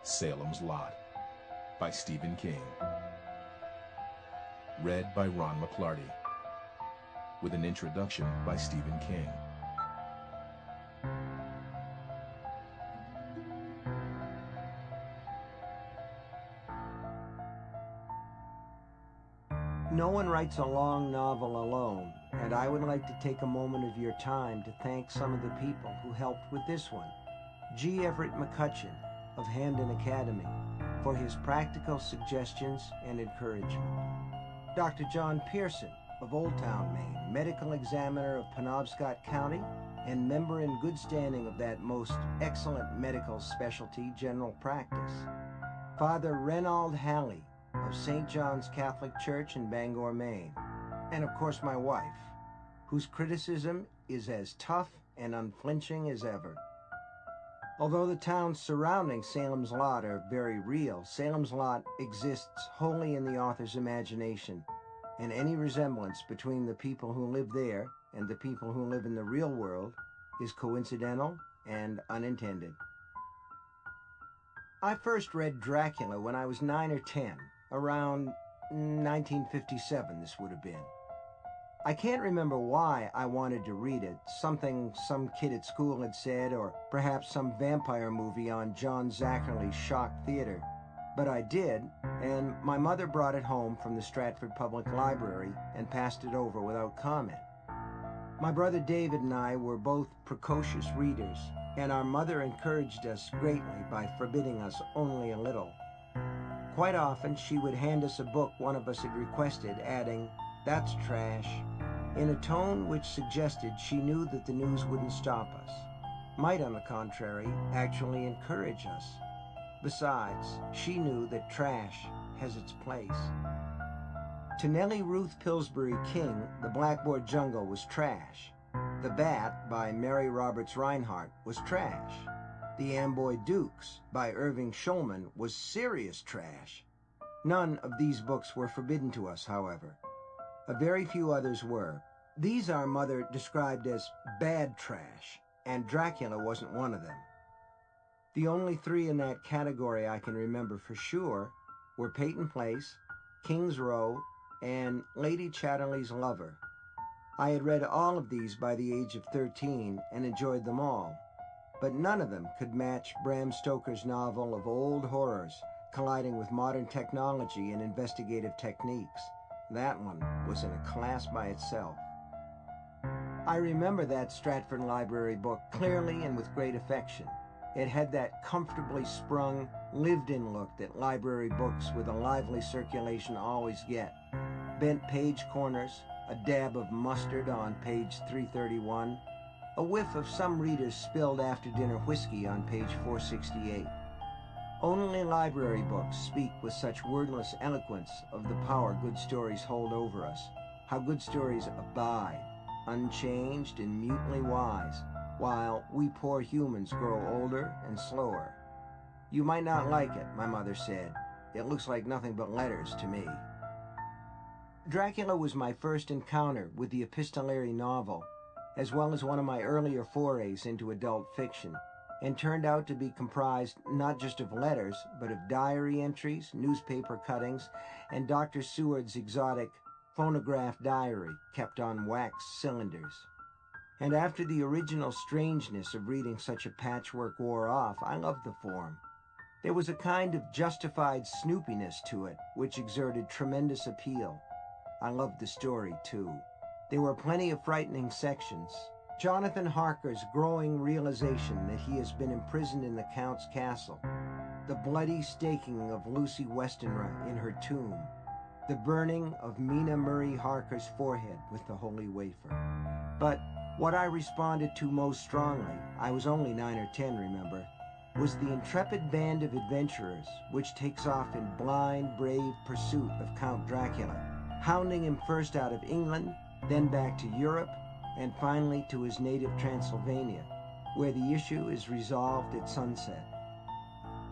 Salem's Lot by Stephen King. Read by Ron McClarty. With an introduction by Stephen King. No one writes a long novel alone, and I would like to take a moment of your time to thank some of the people who helped with this one. G. Everett McCutcheon of Hamden Academy for his practical suggestions and encouragement. Dr. John Pearson of Old Town, Maine, medical examiner of Penobscot County and member in good standing of that most excellent medical specialty, general practice. Father Reynold Halley of St. John's Catholic Church in Bangor, Maine. And of course my wife, whose criticism is as tough and unflinching as ever. Although the towns surrounding Salem's Lot are very real, Salem's Lot exists wholly in the author's imagination, and any resemblance between the people who live there and the people who live in the real world is coincidental and unintended. I first read Dracula when I was 9 or 10, around 1957 this would have been. I can't remember why I wanted to read it, something some kid at school had said, or perhaps some vampire movie on John Zacherle's Shock Theater. But I did, and my mother brought it home from the Stratford Public Library and passed it over without comment. My brother David and I were both precocious readers, and our mother encouraged us greatly by forbidding us only a little. Quite often she would hand us a book one of us had requested, adding, "That's trash," in a tone which suggested she knew that the news wouldn't stop us, might on the contrary actually encourage us. Besides, she knew that trash has its place. To Nellie Ruth Pillsbury King, The Blackboard Jungle was trash. The Bat by Mary Roberts Rinehart was trash. The Amboy Dukes by Irving Shulman was serious trash. None of these books were forbidden to us, however. A very few others were. These our mother described as bad trash, and Dracula wasn't one of them. The only three in that category I can remember for sure were Peyton Place, King's Row, and Lady Chatterley's Lover. I had read all of these by the age of 13 and enjoyed them all, but none of them could match Bram Stoker's novel of old horrors colliding with modern technology and investigative techniques. That one was in a class by itself. I remember that Stratford Library book clearly and with great affection. It had that comfortably sprung, lived-in look that library books with a lively circulation always get. Bent page corners, a dab of mustard on page 331, a whiff of some reader's spilled after-dinner whiskey on page 468. Only library books speak with such wordless eloquence of the power good stories hold over us, how good stories abide, unchanged and mutely wise, while we poor humans grow older and slower. You might not like it, my mother said. It looks like nothing but letters to me. Dracula was my first encounter with the epistolary novel, as well as one of my earlier forays into adult fiction, and turned out to be comprised not just of letters, but of diary entries, newspaper cuttings, and Dr. Seward's exotic phonograph diary kept on wax cylinders. And after the original strangeness of reading such a patchwork wore off, I loved the form. There was a kind of justified snoopiness to it, which exerted tremendous appeal. I loved the story, too. There were plenty of frightening sections. Jonathan Harker's growing realization that he has been imprisoned in the Count's castle, the bloody staking of Lucy Westenra in her tomb, the burning of Mina Murray Harker's forehead with the holy wafer. But what I responded to most strongly, I was only 9 or 10, remember, was the intrepid band of adventurers which takes off in blind, brave pursuit of Count Dracula, hounding him first out of England, then back to Europe, and finally to his native Transylvania, where the issue is resolved at sunset.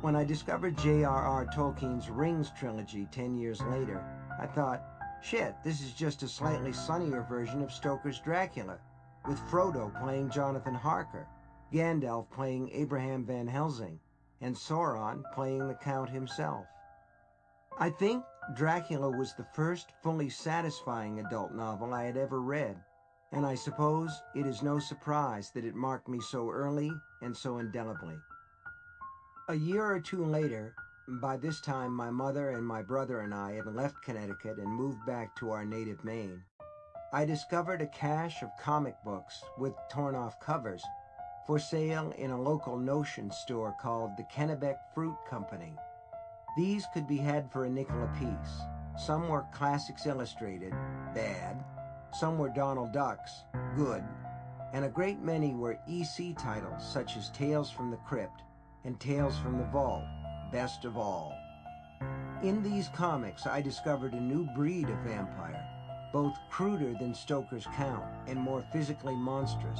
When I discovered J.R.R. Tolkien's Rings trilogy 10 years later, I thought, shit, this is just a slightly sunnier version of Stoker's Dracula, with Frodo playing Jonathan Harker, Gandalf playing Abraham Van Helsing, and Sauron playing the Count himself. I think Dracula was the first fully satisfying adult novel I had ever read, and I suppose it is no surprise that it marked me so early and so indelibly. A year or two later, by this time my mother and my brother and I had left Connecticut and moved back to our native Maine, I discovered a cache of comic books with torn-off covers for sale in a local notion store called the Kennebec Fruit Company. These could be had for a nickel apiece. Some were Classics Illustrated, bad. Some were Donald Ducks, good. And a great many were EC titles such as Tales from the Crypt and Tales from the Vault, best of all. In these comics, I discovered a new breed of vampire, both cruder than Stoker's Count and more physically monstrous.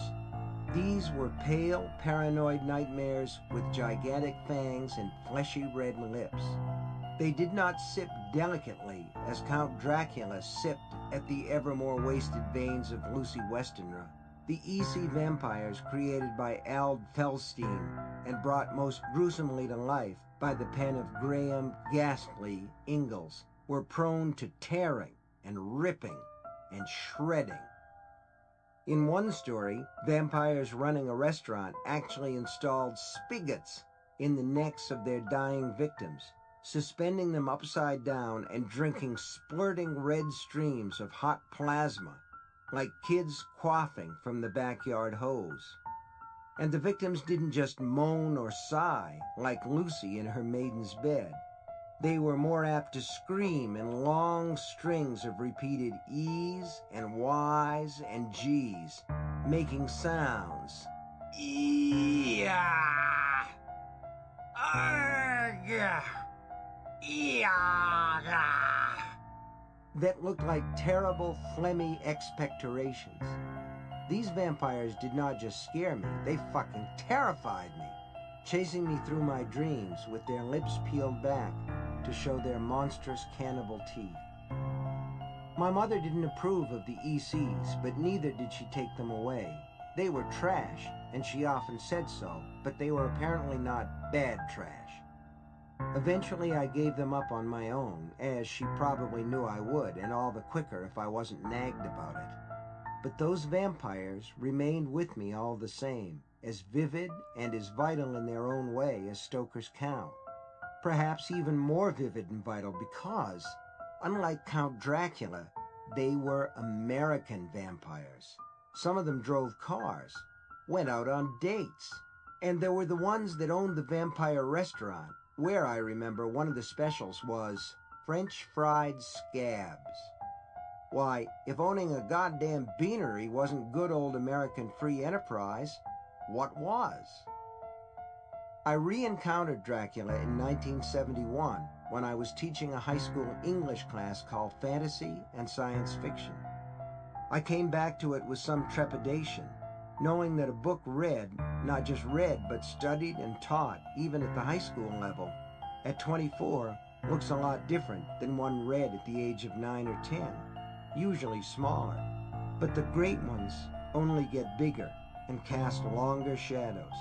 These were pale, paranoid nightmares with gigantic fangs and fleshy red lips. They did not sip delicately as Count Dracula sipped at the ever more wasted veins of Lucy Westenra. The EC vampires created by Ald Felstein and brought most gruesomely to life by the pen of Graham Ghastly Ingalls were prone to tearing and ripping and shredding. In one story, vampires running a restaurant actually installed spigots in the necks of their dying victims, suspending them upside down and drinking splurting red streams of hot plasma, like kids quaffing from the backyard hose. And the victims didn't just moan or sigh like Lucy in her maiden's bed. They were more apt to scream in long strings of repeated E's and Y's and G's, making sounds. Ee-ah! Argh! Ee-ah! That looked like terrible phlegmy expectorations. These vampires did not just scare me, they fucking terrified me, chasing me through my dreams with their lips peeled back to show their monstrous cannibal teeth. My mother didn't approve of the ECs, but neither did she take them away. They were trash, and she often said so, but they were apparently not bad trash. Eventually I gave them up on my own, as she probably knew I would, and all the quicker if I wasn't nagged about it. But those vampires remained with me all the same, as vivid and as vital in their own way as Stoker's Count. Perhaps even more vivid and vital because, unlike Count Dracula, they were American vampires. Some of them drove cars, went out on dates, and there were the ones that owned the vampire restaurant, where I remember one of the specials was French fried scabs. Why, if owning a goddamn beanery wasn't good old American free enterprise, what was? I re-encountered Dracula in 1971 when I was teaching a high school English class called Fantasy and Science Fiction. I came back to it with some trepidation, knowing that a book read, not just read, but studied and taught, even at the high school level, at 24 looks a lot different than one read at the age of 9 or 10, usually smaller. But the great ones only get bigger and cast longer shadows.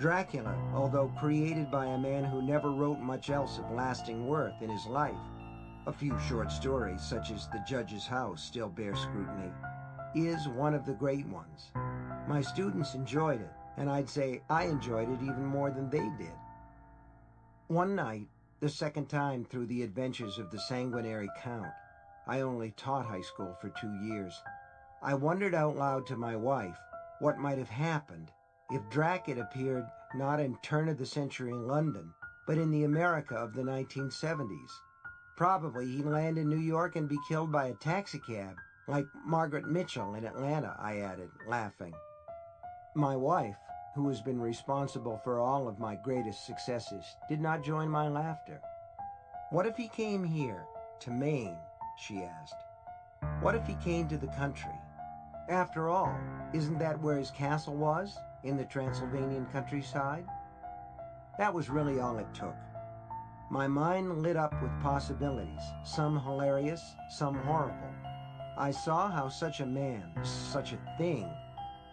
Dracula, although created by a man who never wrote much else of lasting worth in his life, a few short stories such as The Judge's House still bear scrutiny, is one of the great ones. My students enjoyed it, and I'd say I enjoyed it even more than they did. One night, the second time through the adventures of the sanguinary Count, I only taught high school for 2 years, I wondered out loud to my wife what might have happened if Drac had appeared not in turn-of-the-century London, but in the America of the 1970s. Probably he'd land in New York and be killed by a taxicab, like Margaret Mitchell in Atlanta, I added, laughing. My wife, who has been responsible for all of my greatest successes, did not join my laughter. What if he came here, to Maine, she asked. What if he came to the country? After all, isn't that where his castle was, in the Transylvanian countryside? That was really all it took. My mind lit up with possibilities, some hilarious, some horrible. I saw how such a man, such a thing,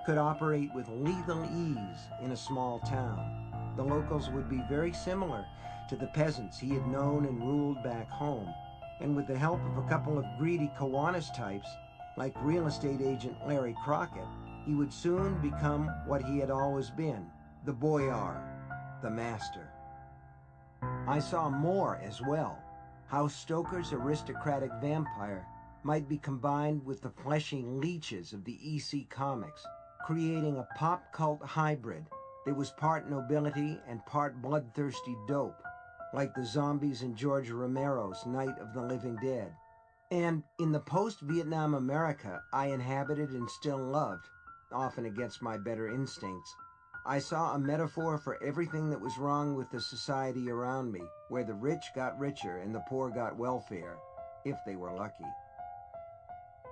could operate with lethal ease in a small town. The locals would be very similar to the peasants he had known and ruled back home, and with the help of a couple of greedy Kiwanis types, like real estate agent Larry Crockett, he would soon become what he had always been, the boyar, the master. I saw more as well, how Stoker's aristocratic vampire might be combined with the fleshy leeches of the EC comics, creating a pop cult hybrid that was part nobility and part bloodthirsty dope, like the zombies in George Romero's Night of the Living Dead. And in the post-Vietnam America I inhabited and still loved, often against my better instincts, I saw a metaphor for everything that was wrong with the society around me, where the rich got richer and the poor got welfare, if they were lucky.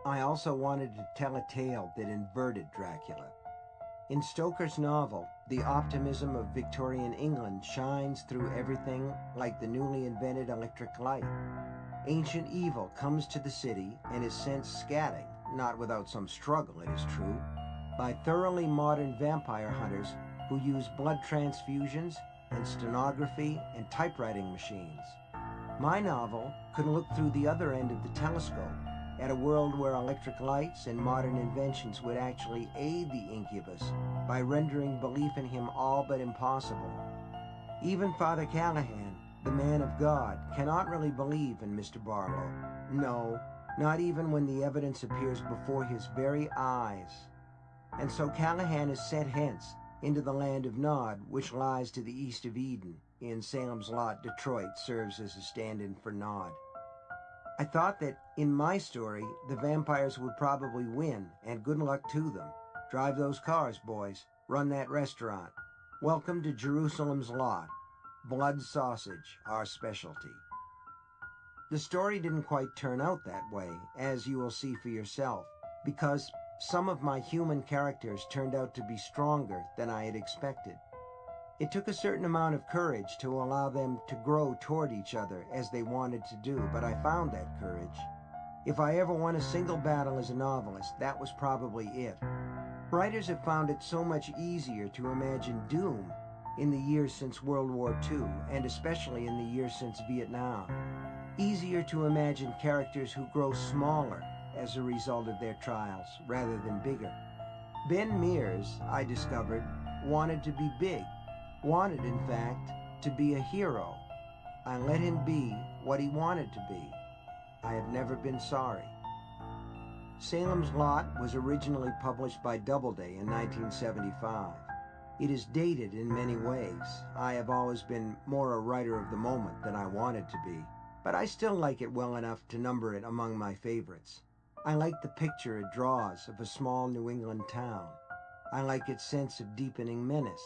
I also wanted to tell a tale that inverted Dracula. In Stoker's novel, the optimism of Victorian England shines through everything like the newly invented electric light. Ancient evil comes to the city and is sent scatting, not without some struggle, it is true, by thoroughly modern vampire hunters who use blood transfusions and stenography and typewriting machines. My novel could look through the other end of the telescope at a world where electric lights and modern inventions would actually aid the incubus by rendering belief in him all but impossible. Even Father Callahan, the man of God, cannot really believe in Mr. Barlow. No, not even when the evidence appears before his very eyes. And so Callahan is sent hence into the land of Nod, which lies to the east of Eden. In Salem's Lot, Detroit serves as a stand-in for Nod. I thought that in my story, the vampires would probably win, and good luck to them. Drive those cars, boys. Run that restaurant. Welcome to Jerusalem's Lot. Blood sausage, our specialty. The story didn't quite turn out that way, as you will see for yourself, because some of my human characters turned out to be stronger than I had expected. It took a certain amount of courage to allow them to grow toward each other as they wanted to do, but I found that courage. If I ever won a single battle as a novelist, that was probably it. Writers have found it so much easier to imagine doom in the years since World War II, and especially in the years since Vietnam. Easier to imagine characters who grow smaller as a result of their trials, rather than bigger. Ben Mears, I discovered, wanted to be big, wanted, in fact, to be a hero. I let him be what he wanted to be. I have never been sorry. Salem's Lot was originally published by Doubleday in 1975. It is dated in many ways. I have always been more a writer of the moment than I wanted to be, but I still like it well enough to number it among my favorites. I like the picture it draws of a small New England town. I like its sense of deepening menace.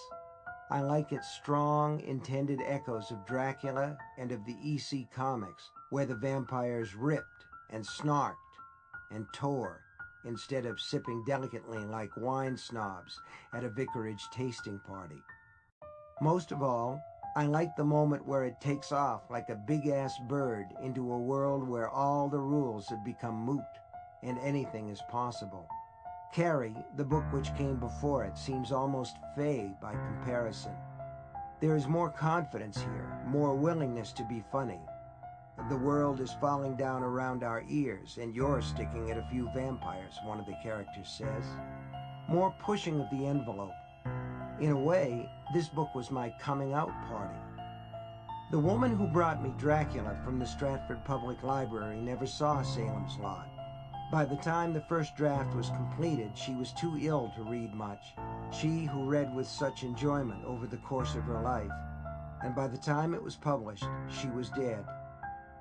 I like its strong, intended echoes of Dracula and of the EC comics, where the vampires ripped and snarked and tore, instead of sipping delicately like wine snobs at a vicarage tasting party. Most of all, I like the moment where it takes off like a big-ass bird into a world where all the rules have become moot and anything is possible. Carrie, the book which came before it, seems almost fey by comparison. There is more confidence here, more willingness to be funny. The world is falling down around our ears, and you're sticking at a few vampires, one of the characters says. More pushing of the envelope. In a way, this book was my coming out party. The woman who brought me Dracula from the Stratford Public Library never saw Salem's Lot. By the time the first draft was completed, she was too ill to read much, she who read with such enjoyment over the course of her life. And by the time it was published, she was dead.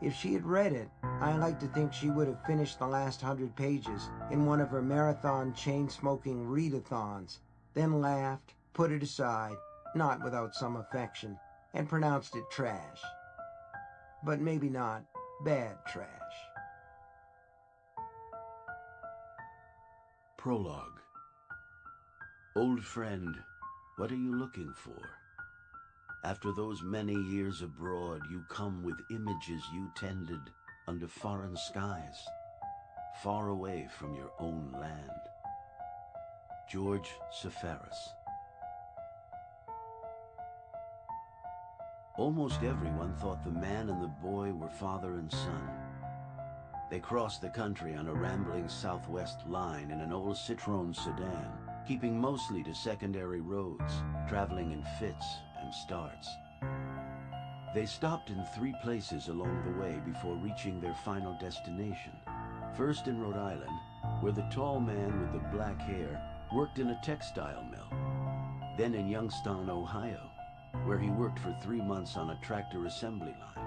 If she had read it, I like to think she would have finished the last 100 pages in one of her marathon chain-smoking readathons, then laughed, put it aside, not without some affection, and pronounced it trash. But maybe not bad trash. Prologue. Old friend, what are you looking for? After those many years abroad, you come with images you tended under foreign skies, far away from your own land. George Seferis. Almost everyone thought the man and the boy were father and son. They crossed the country on a rambling southwest line in an old Citroën sedan, keeping mostly to secondary roads, traveling in fits and starts. They stopped in 3 places along the way before reaching their final destination. First in Rhode Island, where the tall man with the black hair worked in a textile mill. Then in Youngstown, Ohio, where he worked for 3 months on a tractor assembly line.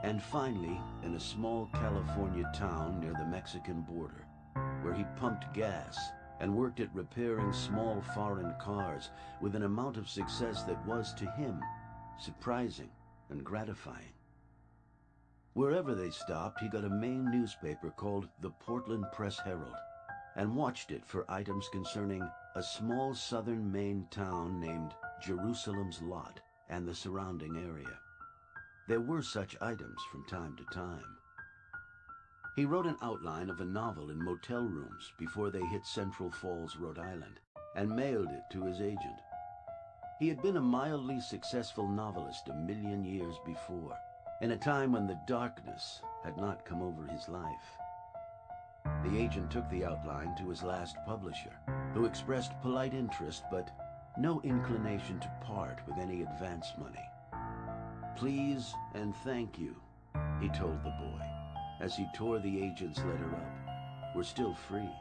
And finally, in a small California town near the Mexican border, where he pumped gas and worked at repairing small foreign cars with an amount of success that was, to him, surprising and gratifying. Wherever they stopped, he got a Maine newspaper called the Portland Press-Herald and watched it for items concerning a small southern Maine town named Jerusalem's Lot and the surrounding area. There were such items from time to time. He wrote an outline of a novel in motel rooms before they hit Central Falls, Rhode Island, and mailed it to his agent. He had been a mildly successful novelist a million years before, in a time when the darkness had not come over his life. The agent took the outline to his last publisher, who expressed polite interest but no inclination to part with any advance money. "Please and thank you," he told the boy, as he tore the agent's letter up. "We're still free."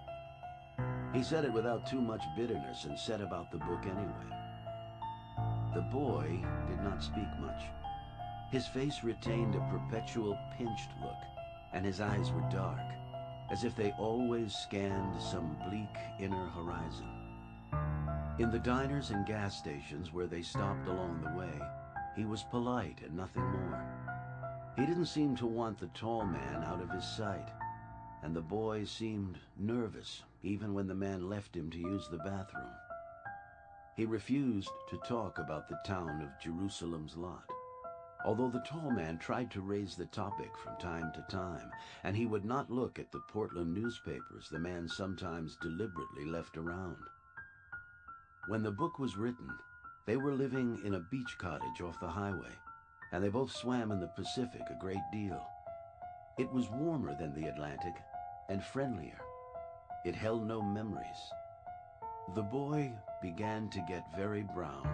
He said it without too much bitterness and set about the book anyway. The boy did not speak much. His face retained a perpetual pinched look, and his eyes were dark, as if they always scanned some bleak inner horizon. In the diners and gas stations where they stopped along the way, he was polite and nothing more. He didn't seem to want the tall man out of his sight, and the boy seemed nervous even when the man left him to use the bathroom. He refused to talk about the town of Jerusalem's Lot, although the tall man tried to raise the topic from time to time, and he would not look at the Portland newspapers the man sometimes deliberately left around. When the book was written, they were living in a beach cottage off the highway, and they both swam in the Pacific a great deal. It was warmer than the Atlantic and friendlier. It held no memories. The boy began to get very brown.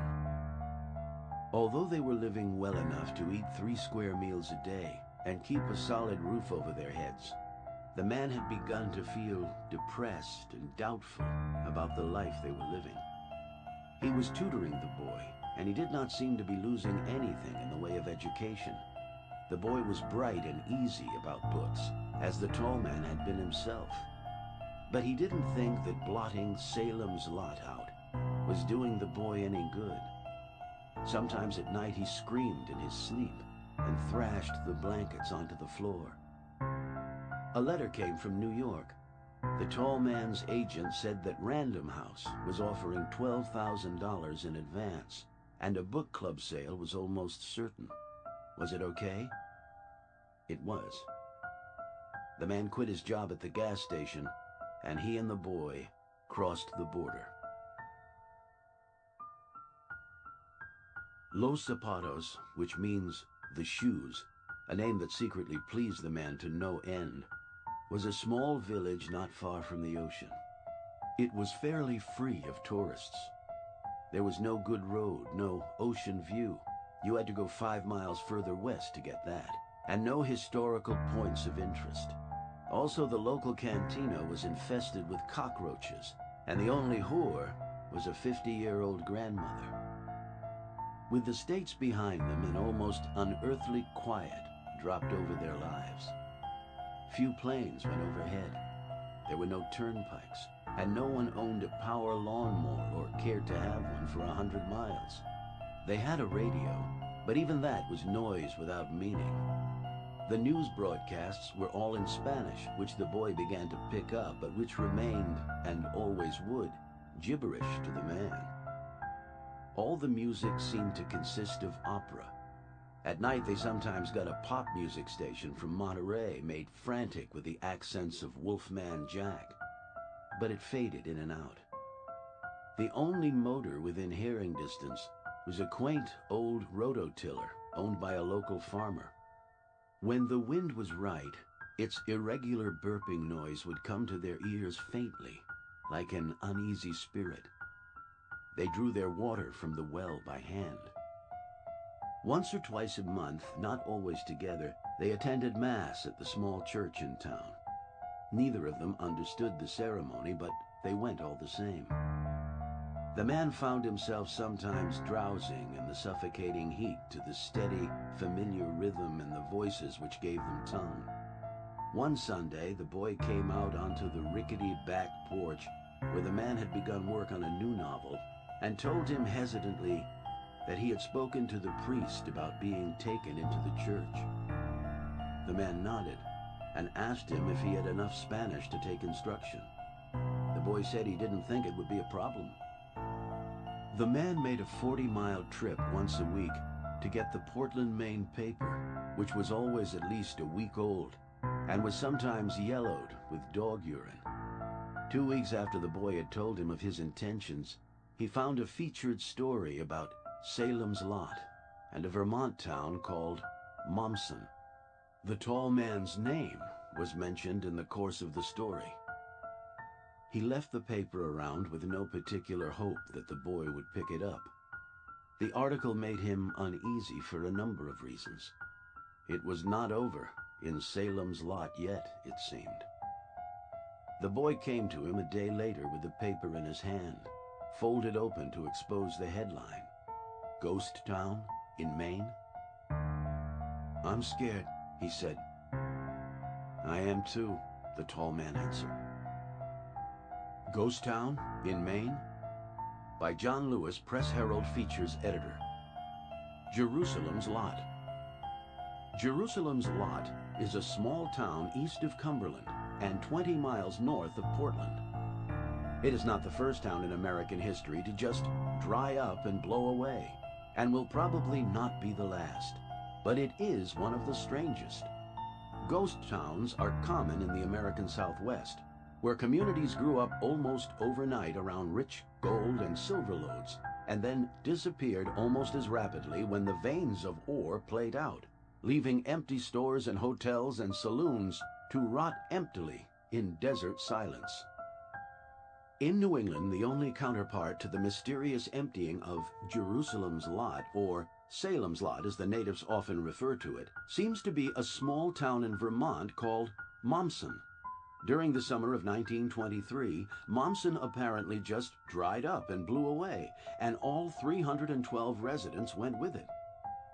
Although they were living well enough to eat 3 square meals a day and keep a solid roof over their heads, the man had begun to feel depressed and doubtful about the life they were living. He was tutoring the boy, and he did not seem to be losing anything in the way of education. The boy was bright and easy about books, as the tall man had been himself. But he didn't think that blotting Salem's Lot out was doing the boy any good. Sometimes at night he screamed in his sleep and thrashed the blankets onto the floor. A letter came from New York. The tall man's agent said that Random House was offering $12,000 in advance, and a book club sale was almost certain. Was it okay? It was. The man quit his job at the gas station, and he and the boy crossed the border. Los Zapatos, which means the shoes, a name that secretly pleased the man to no end, was a small village not far from the ocean. It was fairly free of tourists. There was no good road, no ocean view. You had to go 5 miles further west to get that, and no historical points of interest. Also, the local cantina was infested with cockroaches, and the only whore was a 50-year-old grandmother. With the states behind them, an almost unearthly quiet dropped over their lives. Few planes went overhead. There were no turnpikes, and no one owned a power lawnmower or cared to have one for 100 miles. They had a radio, but even that was noise without meaning. The news broadcasts were all in Spanish, which the boy began to pick up, but which remained, and always would, gibberish to the man. All the music seemed to consist of opera. At night they sometimes got a pop music station from Monterey made frantic with the accents of Wolfman Jack, but it faded in and out. The only motor within hearing distance was a quaint old rototiller owned by a local farmer. When the wind was right, its irregular burping noise would come to their ears faintly, like an uneasy spirit. They drew their water from the well by hand. Once or twice a month, not always together, they attended Mass at the small church in town. Neither of them understood the ceremony, but they went all the same. The man found himself sometimes drowsing in the suffocating heat to the steady, familiar rhythm and the voices which gave them tone. One Sunday, the boy came out onto the rickety back porch where the man had begun work on a new novel and told him hesitantly that he had spoken to the priest about being taken into the church. The man nodded and asked him if he had enough Spanish to take instruction. The boy said he didn't think it would be a problem. The man made a 40-mile trip once a week to get the Portland, Maine paper, which was always at least a week old and was sometimes yellowed with dog urine. 2 weeks after the boy had told him of his intentions, he found a featured story about Salem's Lot and a Vermont town called Mommsen. The tall man's name was mentioned in the course of the story. He left the paper around with no particular hope that the boy would pick it up. The article made him uneasy for a number of reasons. It was not over in Salem's Lot yet, it seemed. The boy came to him a day later with the paper in his hand, folded open to expose the headline, "Ghost Town in Maine?" "I'm scared," he said. "I am too," the tall man answered. Ghost Town in Maine? By John Lewis, Press Herald Features editor. Jerusalem's Lot. Jerusalem's Lot is a small town east of Cumberland and 20 miles north of Portland. It is not the first town in American history to just dry up and blow away, and will probably not be the last, but it is one of the strangest. Ghost towns are common in the American Southwest, where communities grew up almost overnight around rich gold and silver lodes, and then disappeared almost as rapidly when the veins of ore played out, leaving empty stores and hotels and saloons to rot emptily in desert silence. In New England, the only counterpart to the mysterious emptying of Jerusalem's Lot, or Salem's Lot as the natives often refer to it, seems to be a small town in Vermont called Mommsen. During the summer of 1923, Mommsen apparently just dried up and blew away, and all 312 residents went with it.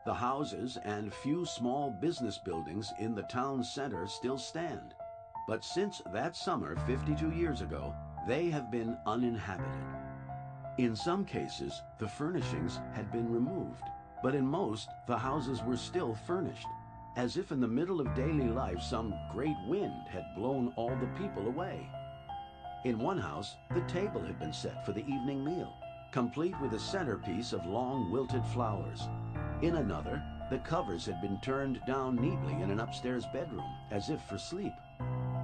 The houses and few small business buildings in the town center still stand, but since that summer 52 years ago, they have been uninhabited. In some cases, the furnishings had been removed, but in most, the houses were still furnished, as if in the middle of daily life some great wind had blown all the people away. In one house, the table had been set for the evening meal, complete with a centerpiece of long wilted flowers. In another, the covers had been turned down neatly in an upstairs bedroom, as if for sleep.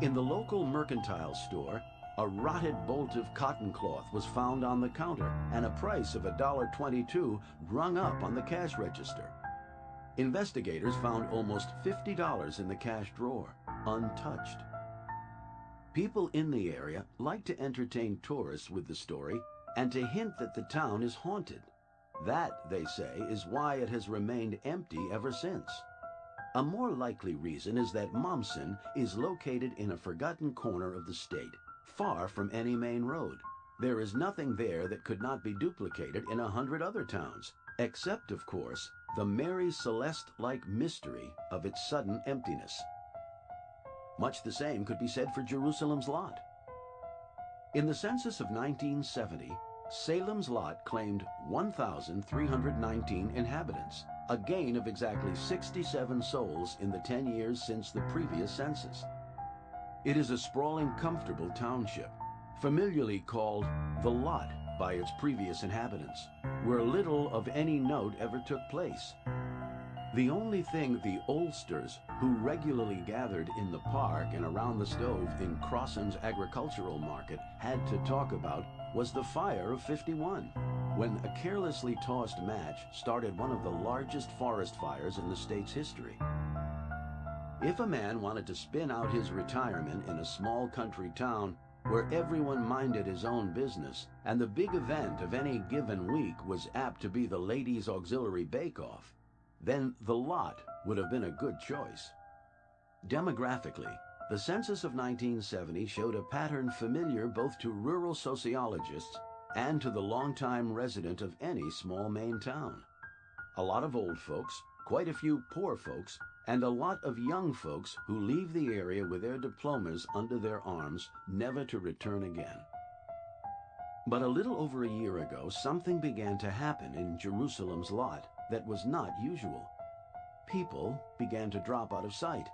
In the local mercantile store, a rotted bolt of cotton cloth was found on the counter and a price of $1.22 rung up on the cash register. Investigators found almost $50 in the cash drawer, untouched. People in the area like to entertain tourists with the story and to hint that the town is haunted. That, they say, is why it has remained empty ever since. A more likely reason is that Mommsen is located in a forgotten corner of the state, far from any main road. There is nothing there that could not be duplicated in 100 other towns, except, of course, the Mary Celeste-like mystery of its sudden emptiness. Much the same could be said for Jerusalem's Lot. In the census of 1970, Salem's Lot claimed 1,319 inhabitants, a gain of exactly 67 souls in the 10 years since the previous census. It is a sprawling, comfortable township, familiarly called the Lot by its previous inhabitants, where little of any note ever took place. The only thing the oldsters, who regularly gathered in the park and around the stove in Crossen's agricultural market, had to talk about was the fire of '51, when a carelessly tossed match started one of the largest forest fires in the state's history. If a man wanted to spin out his retirement in a small country town where everyone minded his own business, and the big event of any given week was apt to be the ladies' auxiliary bake-off, then the lot would have been a good choice. Demographically, the census of 1970 showed a pattern familiar both to rural sociologists and to the longtime resident of any small Maine town. A lot of old folks, quite a few poor folks, and a lot of young folks who leave the area with their diplomas under their arms, never to return again. But a little over a year ago, something began to happen in Jerusalem's lot that was not usual. People began to drop out of sight.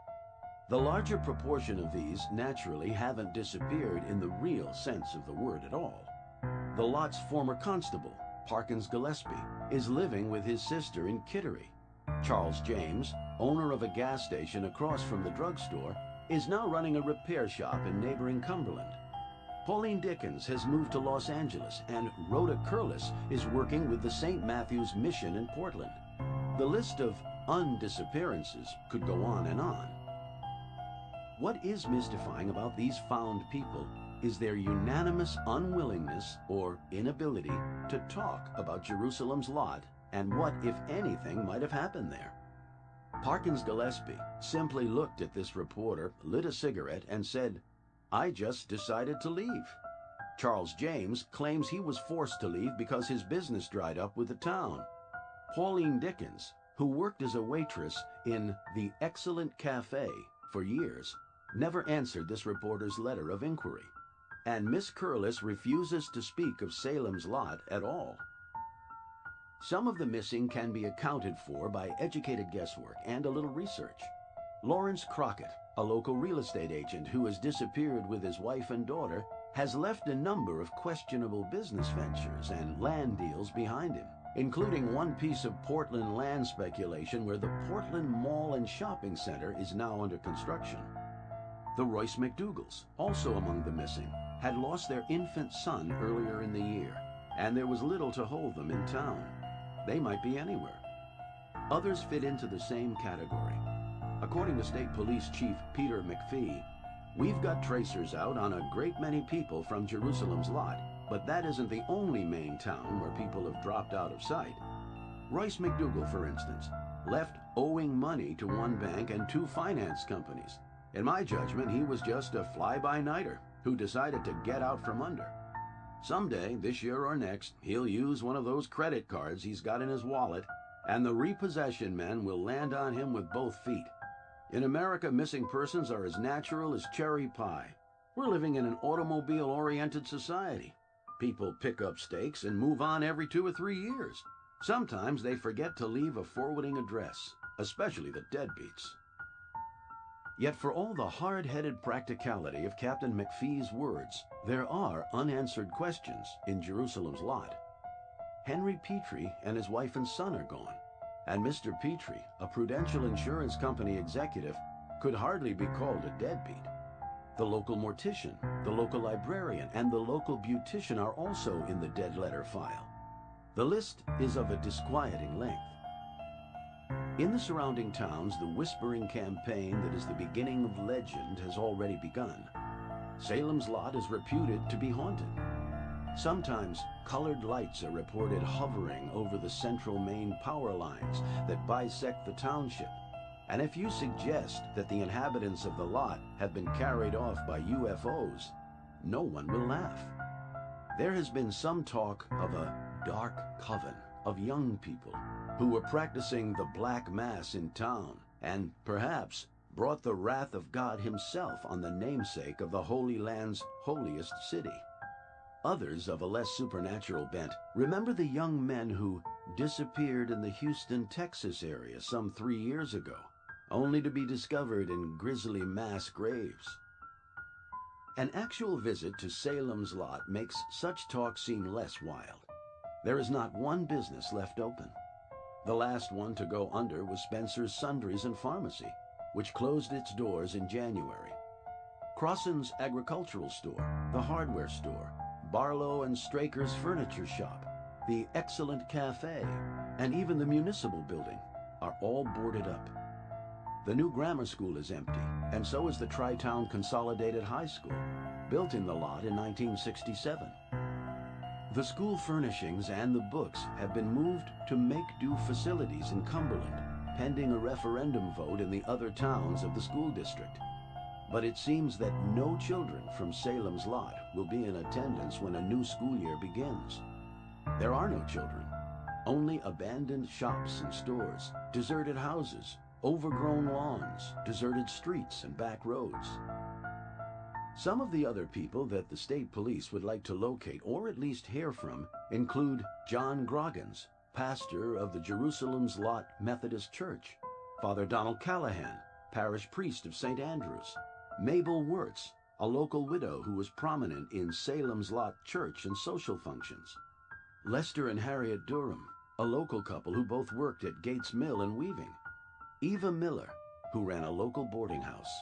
The larger proportion of these naturally haven't disappeared in the real sense of the word at all. The lot's former constable, Parkins Gillespie, is living with his sister in Kittery. Charles James, owner of a gas station across from the drugstore, is now running a repair shop in neighboring Cumberland. Pauline Dickens has moved to Los Angeles, and Rhoda Curlis is working with the St. Matthew's Mission in Portland. The list of undisappearances could go on and on. What is mystifying about these found people is their unanimous unwillingness or inability to talk about Jerusalem's lot and what, if anything, might have happened there. Parkins Gillespie simply looked at this reporter, lit a cigarette, and said, "I just decided to leave." Charles James claims he was forced to leave because his business dried up with the town. Pauline Dickens, who worked as a waitress in the Excellent Cafe for years, never answered this reporter's letter of inquiry. And Miss Curlis refuses to speak of Salem's lot at all. Some of the missing can be accounted for by educated guesswork and a little research. Lawrence Crockett, a local real estate agent who has disappeared with his wife and daughter, has left a number of questionable business ventures and land deals behind him, including one piece of Portland land speculation where the Portland Mall and Shopping Center is now under construction. The Royce McDougals, also among the missing, had lost their infant son earlier in the year, and there was little to hold them in town. They might be anywhere. Others fit into the same category. According to State Police Chief Peter McPhee, "We've got tracers out on a great many people from Jerusalem's lot, but that isn't the only Maine town where people have dropped out of sight. Royce McDougall, for instance, left owing money to one bank and two finance companies. In my judgment, he was just a fly-by-nighter who decided to get out from under. Someday, this year or next, he'll use one of those credit cards he's got in his wallet, and the repossession men will land on him with both feet. In America, missing persons are as natural as cherry pie. We're living in an automobile-oriented society. People pick up stakes and move on every 2 or 3 years. Sometimes they forget to leave a forwarding address, especially the deadbeats." Yet for all the hard-headed practicality of Captain McPhee's words, there are unanswered questions in Jerusalem's lot. Henry Petrie and his wife and son are gone, and Mr. Petrie, a Prudential Insurance Company executive, could hardly be called a deadbeat. The local mortician, the local librarian, and the local beautician are also in the dead letter file. The list is of a disquieting length. In the surrounding towns, the whispering campaign that is the beginning of legend has already begun. Salem's lot is reputed to be haunted. Sometimes colored lights are reported hovering over the central main power lines that bisect the township. And if you suggest that the inhabitants of the lot have been carried off by UFOs, no one will laugh. There has been some talk of a dark coven of young people who were practicing the Black Mass in town and perhaps brought the wrath of God himself on the namesake of the Holy Land's holiest city. Others of a less supernatural bent remember the young men who disappeared in the Houston, Texas area some 3 years ago, only to be discovered in grisly mass graves. An actual visit to Salem's lot makes such talk seem less wild. There is not one business left open. The last one to go under was Spencer's Sundries and Pharmacy, which closed its doors in January. Crossan's Agricultural Store, the hardware store, Barlow and Straker's Furniture Shop, the excellent cafe, and even the municipal building are all boarded up. The new grammar school is empty, and so is the Tri-Town Consolidated High School, built in the lot in 1967. The school furnishings and the books have been moved to make-do facilities in Cumberland, pending a referendum vote in the other towns of the school district. But it seems that no children from Salem's lot will be in attendance when a new school year begins. There are no children, only abandoned shops and stores, deserted houses, overgrown lawns, deserted streets, and back roads. Some of the other people that the state police would like to locate or at least hear from include John Groggins, pastor of the Jerusalem's Lot Methodist Church, Father Donald Callahan, parish priest of St. Andrews, Mabel Wirtz, a local widow who was prominent in Salem's Lot Church and social functions, Lester and Harriet Durham, a local couple who both worked at Gates Mill in weaving, Eva Miller, who ran a local boarding house,